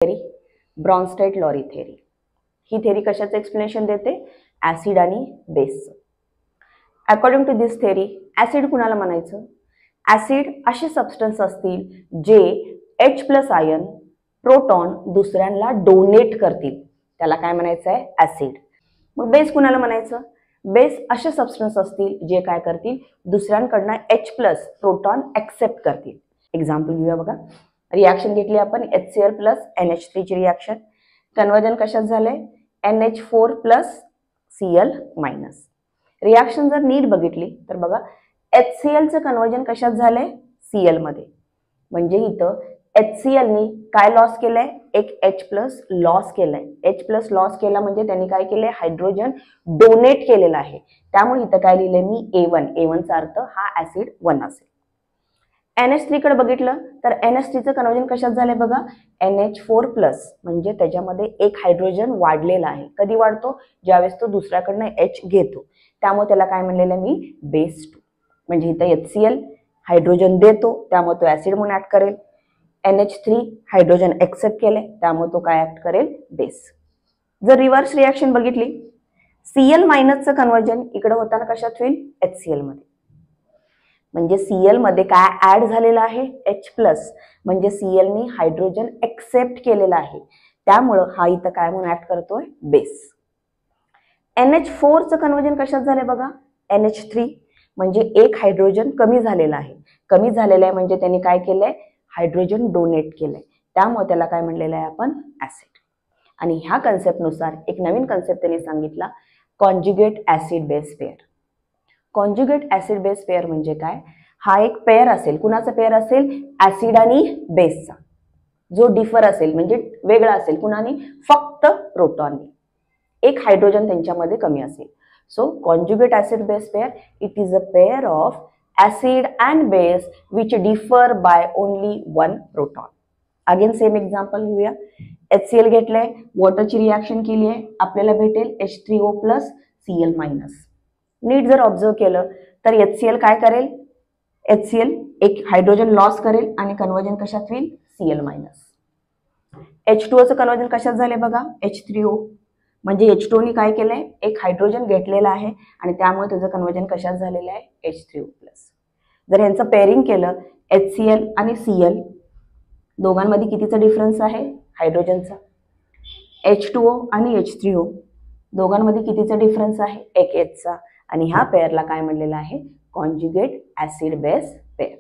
Theory, Bronsted Lowry theory. ही theory कशाचं explanation देते? ऍसिड आणि बेसचं। According to this theory acid कुणाला म्हणायचं? ऍसिड असे सबस्टन्स असतील जे H+ आयन प्रोटॉन दुसऱ्यांना डोनेट करतील, त्याला काय म्हणायचं आहे? ऍसिड। मग बेस कुणाला म्हणायचं? बेस असे सबस्टन्स असतील जे काय करतील? दुसऱ्यांकडनं H+ प्रोटॉन ऍक्सेप्ट करतील। एक्झाम्पल घेऊया बघा। रिएक्शन घेतली आपण HCl + NH3 ची रिएक्शन। कन्वर्जन कशात झालंय? NH4 + Cl-। रिएक्शन जर नीट बघितली तर बघा HCl चं कन्वर्जन कशात झालंय? Cl मध्ये। म्हणजे इथं HCl नी काय लॉस केलंय? एक H+ लॉस केलाय। H+ लॉस केला म्हणजे त्यांनी काय केलंय? हायड्रोजन डोनेट केलेला आहे। त्यामुळे इथं काय लिहिलंय मी? A1। A1 चा अर्थ हा ऍसिड 1 असेल। NH3 कडे बघितलं तर NH3 चं कन्वर्जन कशात झालंय बघा? NH4+ म्हणजे त्याच्यामध्ये एक हायड्रोजन वाढलेला आहे। कधी वाढतो? ज्यावेळेस तो दुसऱ्याकडनं H घेतो। त्यामुळे त्याला काय म्हणलेलं आहे मी? बेस 2। म्हणजे इथं HCl हायड्रोजन देतो त्यामुळे तो ऍसिड म्हणून ऍक्ट करेल। NH3 हायड्रोजन ऍक्सेप्ट केले त्यामुळे तो काय ऍक्ट करेल? बेस। जर रिव्हर्स रिएक्शन बघितली Cl- चं कन्वर्जन इकडे होताना कशात होईल? HCl मध्ये। म्हणजे Cl मध्ये काय ऍड झालेलं आहे? H+ म्हणजे Cl नी हायड्रोजन ऍक्सेप्ट केलेला आहे त्यामुळे हा इथं काय म्हणून ऍक्ट करतोय? बेस। NH4 चं कन्वर्जन कशात झालंय बघा? NH3 म्हणजे एक हायड्रोजन कमी झालेला आहे। कमी झालेला आहे म्हणजे त्यांनी काय केलंय? हायड्रोजन डोनेट केलंय त्यामुळे त्याला काय म्हणलेलं आहे आपण? ऍसिड। आणि ह्या कन्सेप्ट नुसार एक नवीन कन्सेप्ट त्यांनी सांगितला, conjugate acid base pair. Conjugate acid base pair म्हणजे काय? हा एक पेअर असेल। कुणाचा पेअर असेल? ऍसिड आणि बेसचा, जो डिफर असेल म्हणजे वेगळा असेल। कुणाने? फक्त प्रोटॉनने। एक हायड्रोजन त्यांच्यामध्ये कमी असेल। So conjugate acid base pair it is a pair of acid and base which differ by only 1 proton. Again same example घेऊया। HCl घेतलंय, वॉटरची रिएक्शन केली आहे, आपल्याला भेटेल H3O + Cl-। नीट जर ऑब्झर्व केलं तर HCl काय करेल? HCl एक हायड्रोजन लॉस करेल आणि कन्वर्जन कशात होईल? Cl-। H2O चं कन्वर्जन कशात झालंय बघा? H3O म्हणजे H2O नी काय केलंय? एक हायड्रोजन घेतलेला आहे आणि त्यामुळे त्याचं कन्वर्जन कशात झालेलं आहे? H3O+। जर यांचं पेअरिंग केलं HCl आणि Cl दोघांमध्ये कितीचा डिफरन्स आहे? हायड्रोजनचा। H2O आणि H3O दोघांमध्ये कितीचा डिफरन्स आहे? एक Hचा। आणि ह्या पेअरला काय म्हणलेलं आहे? Conjugate acid base pair.